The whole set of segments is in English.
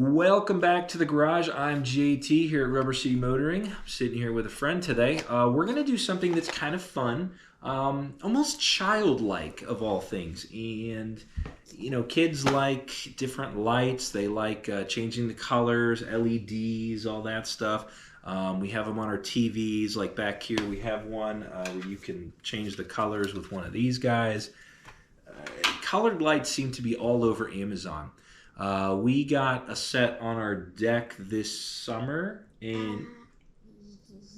Welcome back to the garage. I'm JT here at Rubber City Motoring. I'm sitting here with a friend today. We're going to do something that's kind of fun, almost childlike of all things. And, kids like different lights. They like changing the colors, LEDs, all that stuff. We have them on our TVs. Like back here, we have one where you can change the colors with one of these guys. Colored lights seem to be all over Amazon. We got a set on our deck this summer, and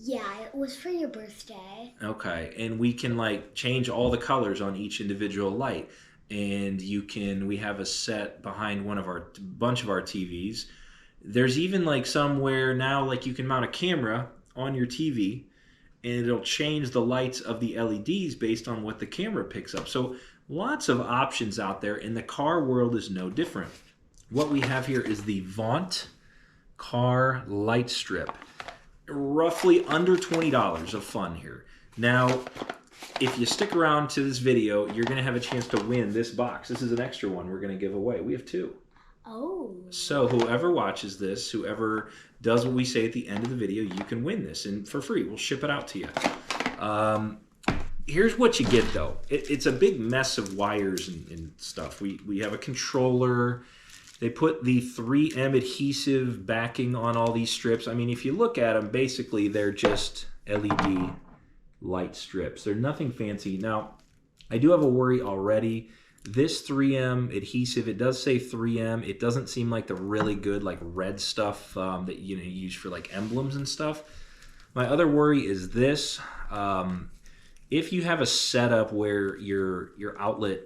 yeah, it was for your birthday. okay, and we can like change all the colors on each individual light, and we have a set behind one of our bunch of our TVs. There's even like somewhere now like you can mount a camera on your TV, and it'll change the lights of the LEDs based on what the camera picks up. So lots of options out there, and the car world is no different. What we have here is the Vont car light strip. Roughly under $20 of fun here. Now, if you stick around to this video, you're going to have a chance to win this box. This is an extra one we're going to give away. We have two. Oh. So whoever watches this, whoever does what we say at the end of the video, you can win this. And for free, we'll ship it out to you. Here's what you get, though. It's a big mess of wires and stuff. We have a controller. They put the 3M adhesive backing on all these strips. I mean, if you look at them, basically they're just LED light strips. They're nothing fancy. Now, I do have a worry already. This 3M adhesive, it does say 3M. It doesn't seem like the really good like red stuff that you use for like emblems and stuff. My other worry is this. If you have a setup where your outlet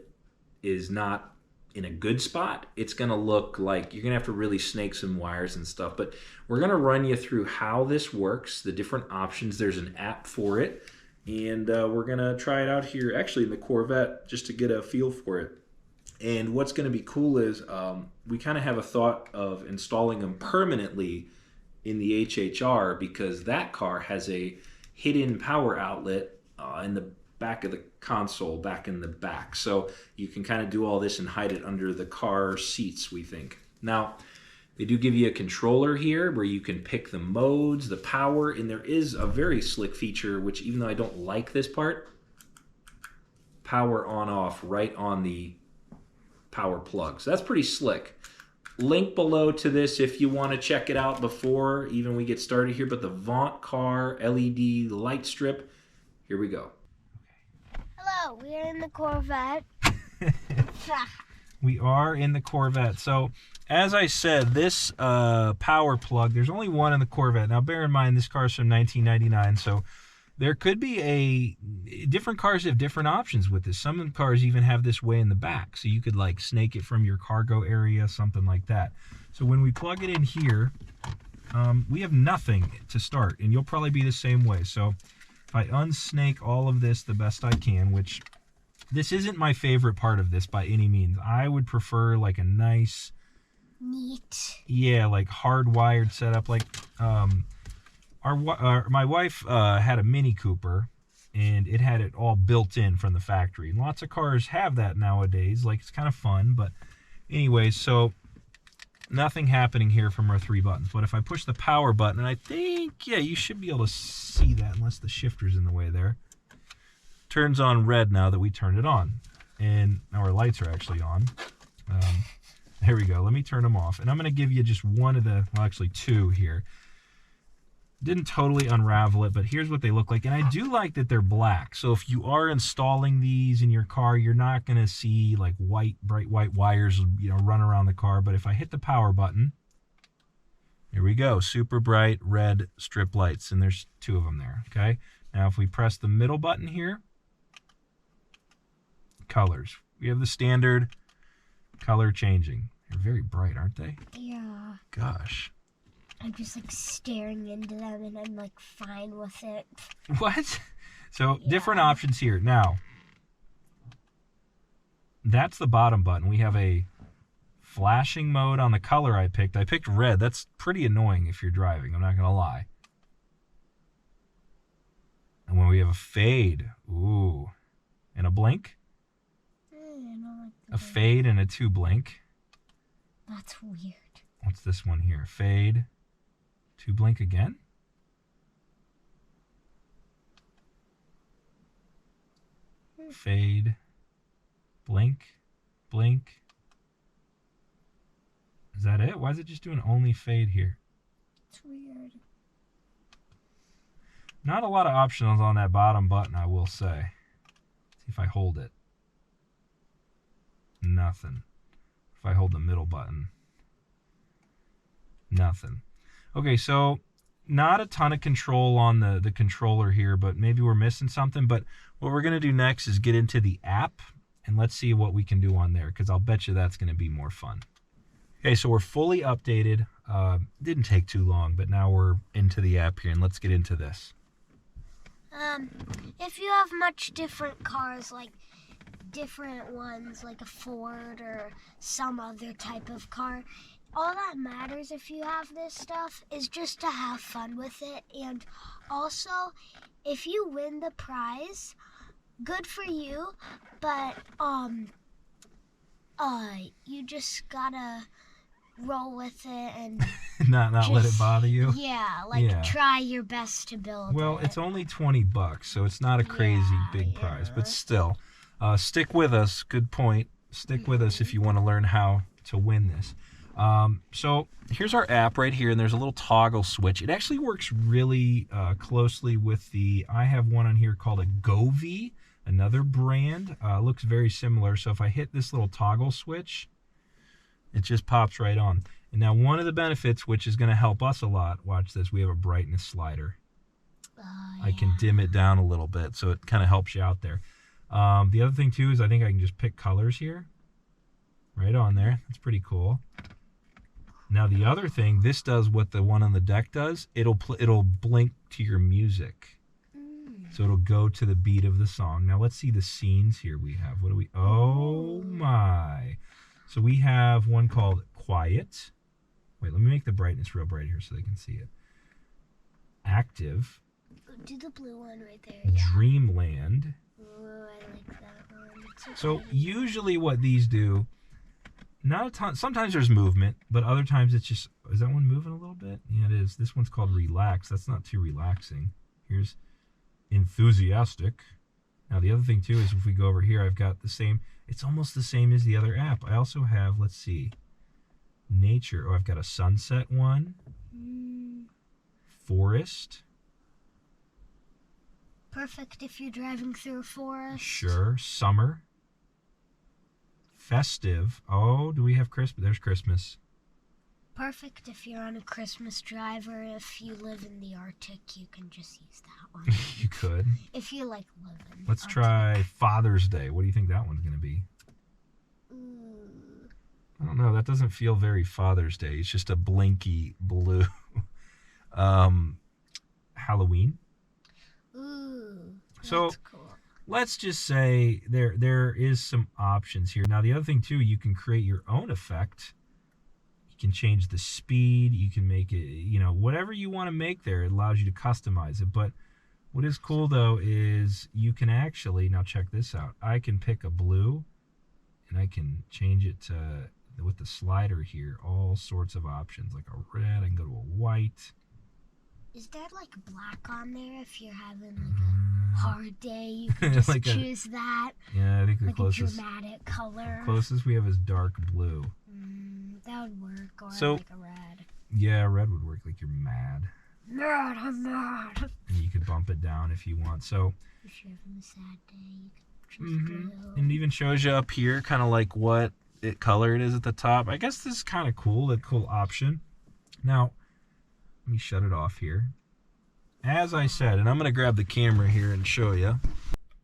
is not in a good spot, it's going to look like you're going to have to really snake some wires and stuff. But we're going to run you through how this works, the different options. There's an app for it, and we're going to try it out here actually in the Corvette just to get a feel for it. And what's going to be cool is we kind of have a thought of installing them permanently in the HHR because that car has a hidden power outlet in the back of the console, back in the back. So you can kind of do all this and hide it under the car seats, we think. Now, they do give you a controller here where you can pick the modes, the power, and there is a very slick feature, which even though I don't like this part, power on off right on the power plug. So that's pretty slick. Link below to this if you want to check it out before even we get started here. But the Vont car LED light strip, here we go. Hello, we are in the Corvette. We are in the Corvette. So, as I said, this power plug, there's only one in the Corvette. Now, bear in mind, this car is from 1999, so there could be different cars have different options with this. Some of the cars even have this way in the back, so you could like snake it from your cargo area, something like that. So when we plug it in here, we have nothing to start, and you'll probably be the same way. So if I unsnake all of this the best I can, which this isn't my favorite part of this by any means. I would prefer like a nice, neat, like hardwired setup. Like my wife had a Mini Cooper, and it had it all built in from the factory. And lots of cars have that nowadays. Like it's kind of fun, but anyways, so nothing happening here from our 3 buttons. But if I push the power button, and I think, yeah, you should be able to see that unless the shifter's in the way there. Turns on red now that we turned it on. And now our lights are actually on. There we go. Let me turn them off. And I'm going to give you just one of the, well, actually two here. Didn't totally unravel it, but here's what they look like. And I do like that they're black. So if you are installing these in your car, you're not going to see like bright white wires, run around the car. But if I hit the power button, here we go. Super bright red strip lights. And there's two of them there. Okay. Now if we press the middle button here, colors. We have the standard color changing. They're very bright, aren't they? Yeah. Gosh. I'm just like staring into them and I'm like fine with it. What? So different options here. Now, that's the bottom button. We have a flashing mode on the color I picked. I picked red. That's pretty annoying if you're driving. I'm not going to lie. And when we have a fade, ooh, and a blink. I don't like A fade and a 2 blink. That's weird. What's this one here? Fade to blink again. Fade, blink, blink. Is that it? Why is it just doing only fade here? It's weird. Not a lot of options on that bottom button, I will say. See if I hold it. Nothing. If I hold the middle button. Nothing. Okay, so not a ton of control on the controller here, but maybe we're missing something. But what we're going to do next is get into the app, and let's see what we can do on there, because I'll bet you that's going to be more fun. Okay, so we're fully updated. Didn't take too long, but now we're into the app here, and let's get into this. If you have much different cars, like different ones, like a Ford or some other type of car, all that matters if you have this stuff is just to have fun with it. And also, if you win the prize, good for you, but you just gotta roll with it and not let it bother you. Yeah, try your best to build well, it. it's only $20, so it's not a crazy big prize, but still, stick with us. Good point. Stick with us if you want to learn how to win this. So here's our app right here, and there's a little toggle switch. It actually works really closely with I have one on here called a Govee, another brand. Looks very similar. So if I hit this little toggle switch, it just pops right on. And now one of the benefits, which is going to help us a lot, watch this, we have a brightness slider. I can dim it down a little bit, so it kind of helps you out there. The other thing too is I think I can just pick colors here. Right on there. That's pretty cool. Now the other thing, this does what the one on the deck does. It'll blink to your music. So it'll go to the beat of the song. Now let's see the scenes here we have. What do we... Oh my. So we have one called Quiet. Wait, let me make the brightness real bright here so they can see it. Active. Do the blue one right there. Dreamland. Oh, I like that one. So usually what these do, not a ton, sometimes there's movement, but other times it's just, is that one moving a little bit? Yeah, it is. This one's called Relax. That's not too relaxing. Here's Enthusiastic. Now the other thing too is if we go over here, I've got the same, it's almost the same as the other app. I also have, let's see, Nature. Oh, I've got a sunset one. Forest. Perfect if you're driving through a forest. Sure. Summer. Festive. Oh, do we have Christmas? There's Christmas. Perfect if you're on a Christmas drive, or if you live in the Arctic, you can just use that one. You could. If you like live in Let's Arctic. try Father's Day. What do you think that one's going to be? I don't know. That doesn't feel very Father's Day. It's just a blinky blue. Halloween. Ooh, so that's cool. Let's just say there is some options here. Now the other thing too, you can create your own effect. You can change the speed. You can make it, you know, whatever you want to make there. It allows you to customize it. But what is cool though is you can actually, now check this out. I can pick a blue and I can change it to, with the slider here, all sorts of options, like a red. I can go to a white. Is there like black on there if you're having like a hard day? You can just like choose that. Yeah, I think the like closest. a dramatic color. The closest we have is dark blue. That would work, or So, like a red. Yeah, red would work, like you're mad. Mad, I'm mad. And you could bump it down if you want. So if you're having a sad day, you can choose blue. And it even shows you up here kind of like what color it is at the top. I guess this is kind of cool, a cool option. Now, let me shut it off here. As I said, and I'm going to grab the camera here and show you.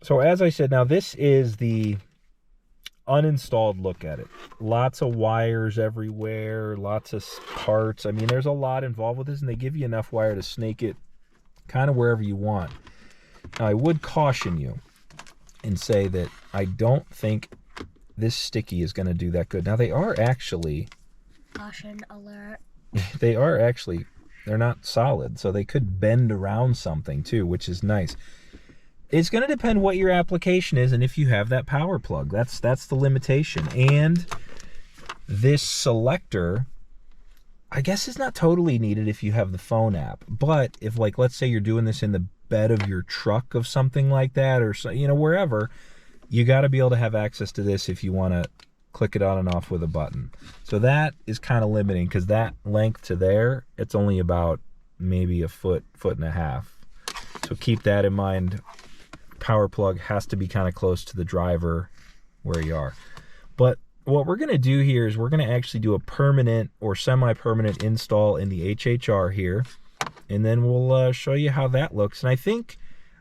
So as I said, now this is the uninstalled look at it. Lots of wires everywhere, lots of parts. I mean, there's a lot involved with this, and they give you enough wire to snake it kind of wherever you want. Now, I would caution you and say that I don't think this sticky is going to do that good. Now, they are actually... Caution alert. They are actually... They're not solid, so they could bend around something too, which is nice. It's going to depend what your application is and if you have that power plug. That's the limitation. And this selector I guess it's not totally needed if you have the phone app, but if, like, let's say you're doing this in the bed of your truck of something like that, or so, you know, wherever, you got to be able to have access to this if you want to click it on and off with a button. So that is kind of limiting, because that length to there, it's only about maybe a foot and a half. So keep that in mind. Power plug has to be kind of close to the driver where you are. But what we're going to do here is we're going to actually do a permanent or semi-permanent install in the HHR here, and then we'll show you how that looks. And I think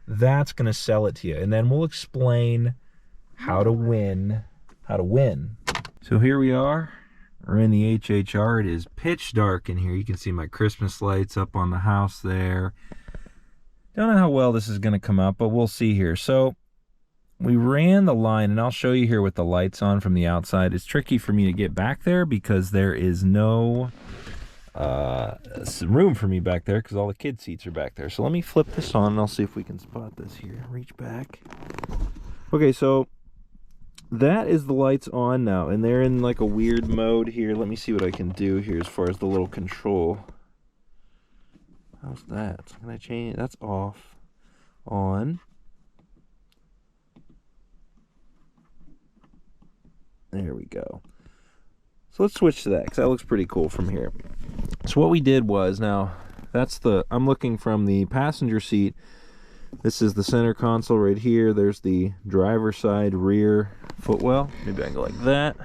that's going to sell it to you, and then we'll explain how to win. So here we are. We're in the HHR. It is pitch dark in here. You can see my Christmas lights up on the house there. Don't know how well this is going to come out, but we'll see here. So we ran the line, and I'll show you here with the lights on from the outside. It's tricky for me to get back there because there is no room for me back there because all the kid seats are back there. So let me flip this on, and I'll see if we can spot this here. Reach back. Okay, so that is the lights on now, and they're in like a weird mode here. Let me see what I can do here as far as the little control. How's that? Can I change it? That's off. On. There we go. So let's switch to that, because that looks pretty cool from here. So what we did was, now that's I'm looking from the passenger seat. This is the center console right here. There's the driver's side rear footwell. Maybe I can go like that.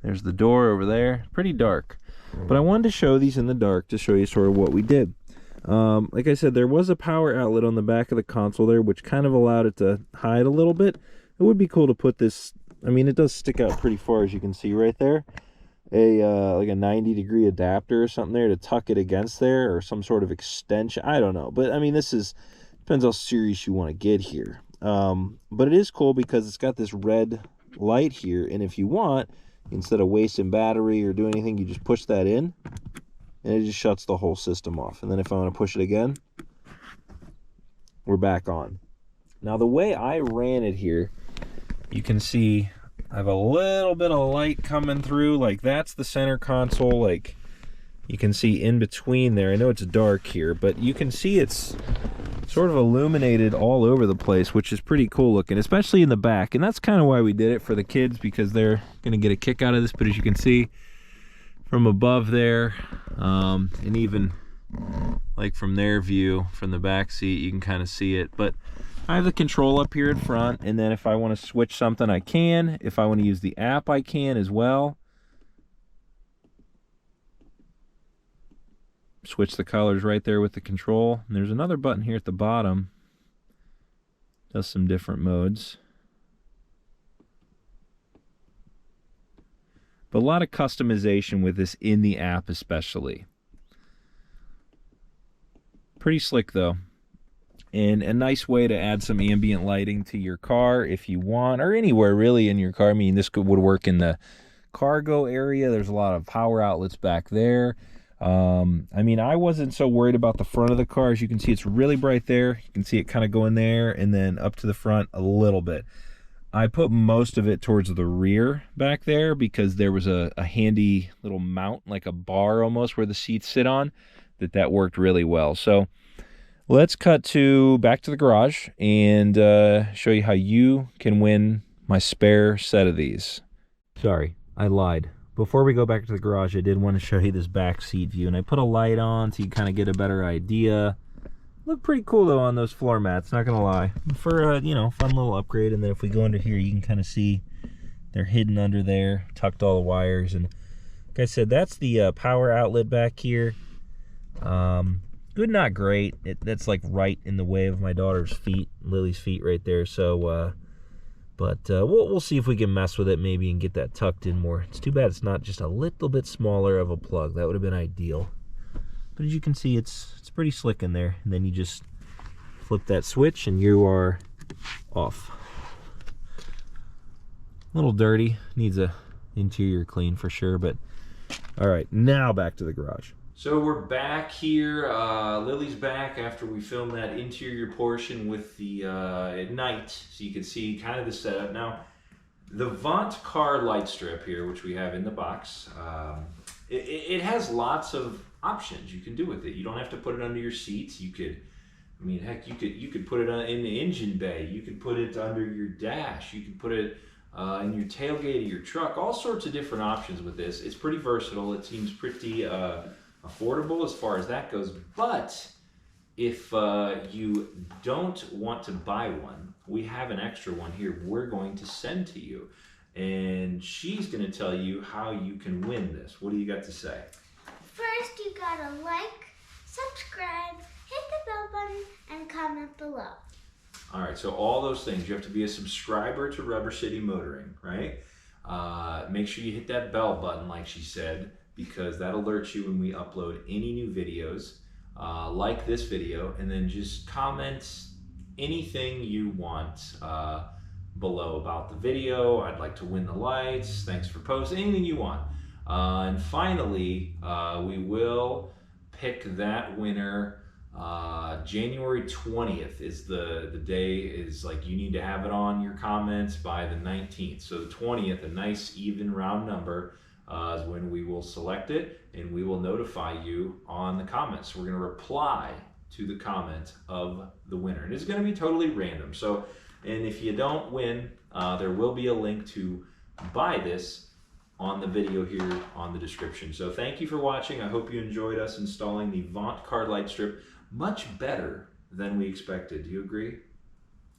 There's the door over there. Pretty dark. But I wanted to show these in the dark to show you sort of what we did. Like I said, there was a power outlet on the back of the console there, which kind of allowed it to hide a little bit. It would be cool to put this, I mean, it does stick out pretty far, as you can see right there. Like a 90-degree adapter or something there to tuck it against there, or some sort of extension. I don't know. But, I mean, depends how serious you want to get here. But it is cool because it's got this red light here, and if you want, instead of wasting battery or doing anything, you just push that in, and it just shuts the whole system off. And then if I want to push it again, we're back on. Now, the way I ran it here, you can see I have a little bit of light coming through. Like, that's the center console. Like, you can see in between there. I know it's dark here, but you can see it's sort of illuminated all over the place, which is pretty cool looking, especially in the back. And that's kind of why we did it for the kids, because they're going to get a kick out of this. But as you can see from above there, and even like from their view from the back seat, you can kind of see it. But I have the control up here in front, and then if I want to switch something, I can. If I want to use the app, I can as well. Switch the colors right there with the control. And there's another button here at the bottom. Does some different modes. But a lot of customization with this in the app especially. Pretty slick though. And a nice way to add some ambient lighting to your car if you want, or anywhere really in your car. I mean, this would work in the cargo area. There's a lot of power outlets back there. I mean, I wasn't so worried about the front of the car. As you can see, it's really bright there. You can see it kind of going there and then up to the front a little bit. I put most of it towards the rear back there because there was a handy little mount, like a bar almost, where the seats sit on, that worked really well. So let's cut back to the garage and show you how you can win my spare set of these. Sorry, I lied. Before we go back to the garage, I did want to show you this back seat view, and I put a light on so you kind of get a better idea. Look pretty cool though on those floor mats, not gonna lie. For a, you know, fun little upgrade. And then if we go under here, you can kind of see they're hidden under there, tucked all the wires. And like I said, that's the power outlet back here. Good, not great. That's like right in the way of my daughter's feet, Lily's feet right there. So, but we'll see if we can mess with it maybe and get that tucked in more. It's too bad it's not just a little bit smaller of a plug. That would have been ideal. But as you can see, it's pretty slick in there. And then you just flip that switch and you are off. A little dirty, needs a interior clean for sure. But all right, now back to the garage. So we're back here. Lily's back after we filmed that interior portion with the at night, so you can see kind of the setup. Now, the Vont car light strip here, which we have in the box, it has lots of options you can do with it. You don't have to put it under your seats. You could, I mean, heck, you could put it in the engine bay. You could put it under your dash. You could put it in your tailgate of your truck. All sorts of different options with this. It's pretty versatile. It seems pretty affordable as far as that goes. But if you don't want to buy one, we have an extra one here we're going to send to you. And she's going to tell you how you can win this. What do you got to say? First, you gotta like, subscribe, hit the bell button, and comment below. All right, so all those things. You have to be a subscriber to Rubber City Motoring, right? Make sure you hit that bell button, like she said, because that alerts you when we upload any new videos, like this video, and then just comment anything you want below about the video. I'd like to win the lights. Thanks for posting. Anything you want. And finally, we will pick that winner. January 20th is the day, is like you need to have it on your comments by the 19th. So the 20th, a nice even round number, is when we will select it, and we will notify you on the comments. So we're going to reply to the comment of the winner. And it's going to be totally random. So, and if you don't win, there will be a link to buy this on the video here on the description. So thank you for watching. I hope you enjoyed us installing the Vont car light strip. Much better than we expected. Do you agree?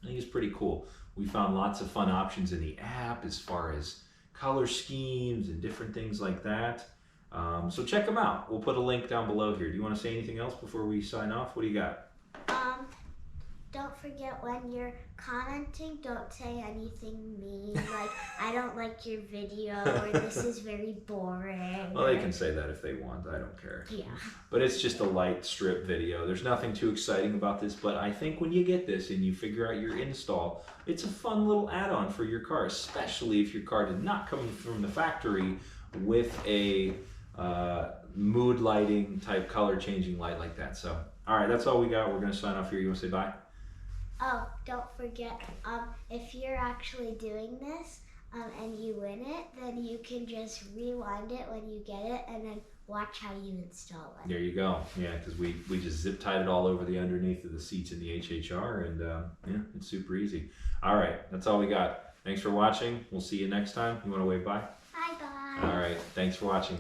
I think it's pretty cool. We found lots of fun options in the app as far as color schemes and different things like that. So check them out. We'll put a link down below here. Do you want to say anything else before we sign off? What do you got? Don't forget, when you're commenting, don't say anything mean, like, I don't like your video, or this is very boring. Well, they can say that if they want. I don't care. Yeah. But it's just a light strip video. There's nothing too exciting about this, but I think when you get this and you figure out your install, it's a fun little add-on for your car, especially if your car did not come from the factory with a mood lighting type color changing light like that. So, all right, that's all we got. We're going to sign off here. You want to say bye? Oh, don't forget, if you're actually doing this and you win it, then you can just rewind it when you get it and then watch how you install it. There you go. Yeah, because we just zip tied it all over the underneath of the seats in the HHR, and yeah, it's super easy. All right, that's all we got. Thanks for watching. We'll see you next time. You want to wave bye? Bye-bye. All right, thanks for watching.